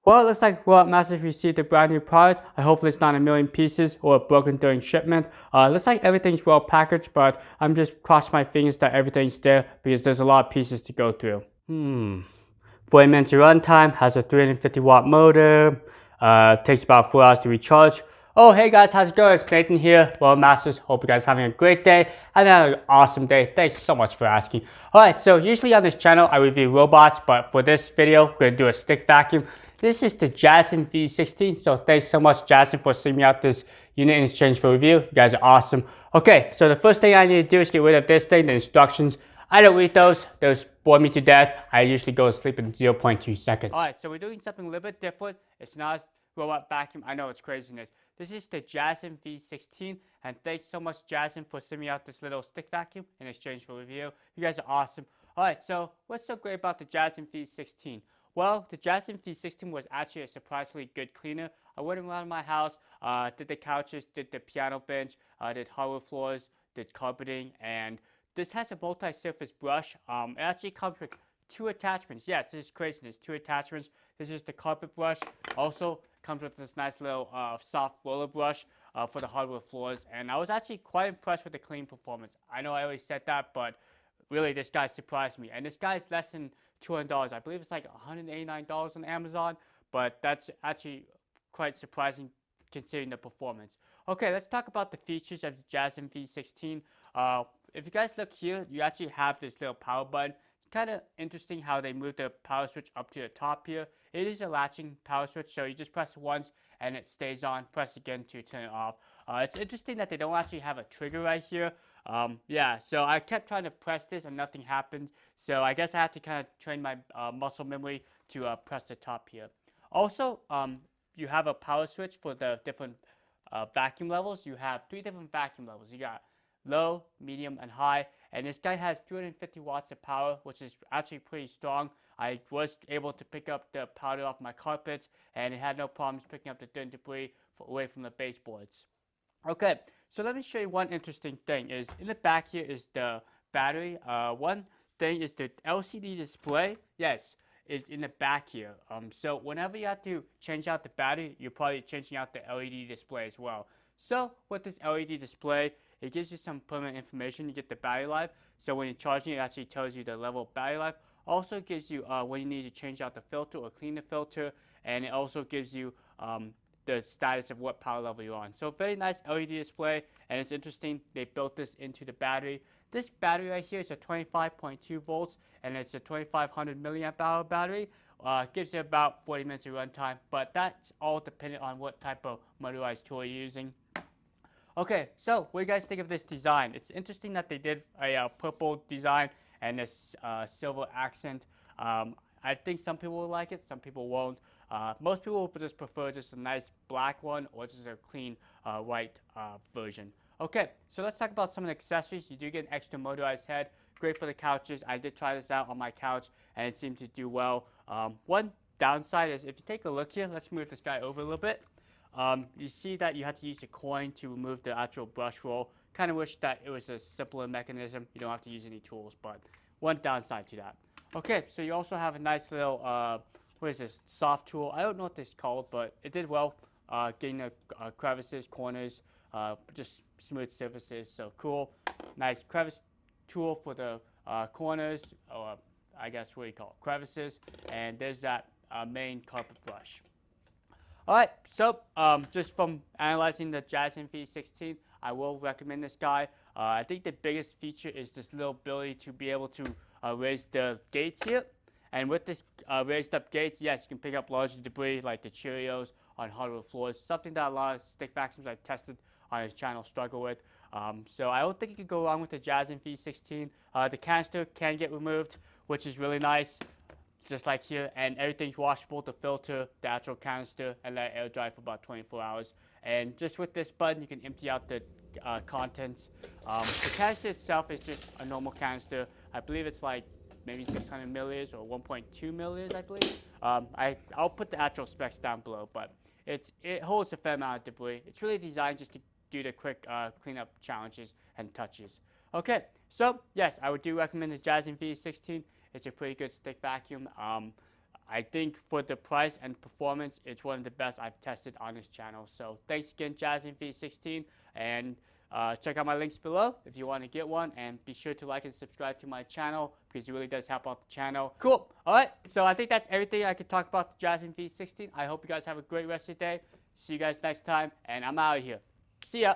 Well, it looks like Masters received a brand new product. Hopefully it's not a million pieces or broken during shipment. Looks like everything's well packaged, but I'm just crossing my fingers that everything's there because there's a lot of pieces to go through. 40 minutes of runtime, has a 350 watt motor, takes about 4 hours to recharge. Oh, hey guys, how's it going? It's Nathan here, Well Masters. Hope you guys are having a great day and an awesome day. Thanks so much for asking. Alright, so usually on this channel I review robots, but for this video, we're going to do a stick vacuum. This is the Jashen V16, so thanks so much Jasen for sending me out this unit in exchange for review. You guys are awesome. Okay, so the first thing I need to do is get rid of this thing, the instructions. I don't read those bore me to death. I usually go to sleep in 0.2 seconds. Alright, so we're doing something a little bit different. It's not a robot vacuum. I know it's craziness. This is the Jashen V16, and thanks so much Jasen for sending me out this little stick vacuum in exchange for review. You guys are awesome. Alright, so what's so great about the Jashen V16? Well, the Jashen V16 was actually a surprisingly good cleaner. I went around my house, did the couches, did the piano bench, did hardwood floors, did carpeting, and this has a multi-surface brush. It actually comes with 2 attachments. Yes, this is crazy. There's 2 attachments. This is the carpet brush. Also comes with this nice little soft roller brush for the hardwood floors. And I was actually quite impressed with the clean performance. I know I always said that, but really this guy surprised me. And this guy is less than $200. I believe it's like $189 on Amazon, but that's actually quite surprising considering the performance. Okay, let's talk about the features of the Jashen V16. If you guys look here, you actually have this little power button. It's kind of interesting how they moved the power switch up to the top here. It is a latching power switch, so you just press it once and it stays on. Press again to turn it off. It's interesting that they don't actually have a trigger right here. Yeah, so I kept trying to press this and nothing happened. So I guess I have to kind of train my muscle memory to press the top here. Also, you have a power switch for the different vacuum levels. You have 3 different vacuum levels. You got low, medium, and high. And this guy has 250 watts of power, which is actually pretty strong. I was able to pick up the powder off my carpets, and it had no problems picking up the dirt and debris away from the baseboards. Okay, so let me show you one interesting thing. Is in the back here is the battery. One thing is the LCD display. Yes, is in the back here. So whenever you have to change out the battery, you're probably changing out the LED display as well. So with this LED display, it gives you some permanent information. You get the battery life. So when you're charging, it actually tells you the level of battery life. Also gives you when you need to change out the filter or clean the filter, and it also gives you the status of what power level you're on. So very nice LED display, and it's interesting they built this into the battery. This battery right here is a 25.2 volts, and it's a 2500 milliamp hour battery. Gives you about 40 minutes of runtime, but that's all dependent on what type of motorized tool you're using. Okay, so what do you guys think of this design? It's interesting that they did a purple design and this silver accent. I think some people will like it, some people won't. Most people will just prefer just a nice black one or just a clean white version. Okay, so let's talk about some of the accessories. You do get an extra motorized head, great for the couches. I did try this out on my couch and it seemed to do well. One downside is if you take a look here, let's move this guy over a little bit. You see that you have to use a coin to remove the actual brush roll. Kind of wish that it was a simpler mechanism. You don't have to use any tools, but one downside to that. Okay, so you also have a nice little, what is this, soft tool. I don't know what this is called, but it did well getting the crevices, corners, just smooth surfaces, so cool. Nice crevice tool for the corners, or I guess what you call it, crevices. And there's that main carpet brush. Alright, so just from analyzing the Jashen V16, I will recommend this guy. I think the biggest feature is this little ability to be able to raise the gates here. And with this raised up gates, yes, you can pick up larger debris like the Cheerios on hardwood floors, something that a lot of stick vacuums I've tested on his channel struggle with. So I don't think you can go wrong with the Jashen V16. The canister can get removed, which is really nice. Just like here, and everything's washable, the filter, the actual canister, and let it air dry for about 24 hours. And just with this button, you can empty out the contents. The canister itself is just a normal canister. I believe it's like maybe 600 milliliters or 1.2 milliliters, I believe. I'll put the actual specs down below, but it holds a fair amount of debris. It's really designed just to do the quick cleanup challenges and touches. Okay, so yes, I would do recommend the Jashen V16. It's a pretty good stick vacuum. I think for the price and performance, it's one of the best I've tested on this channel. So thanks again, Jashen V16, and check out my links below if you want to get one, and be sure to like and subscribe to my channel because it really does help out the channel. Cool. All right. So I think that's everything I could talk about the Jashen V16. I hope you guys have a great rest of your day. See you guys next time, and I'm out of here. See ya.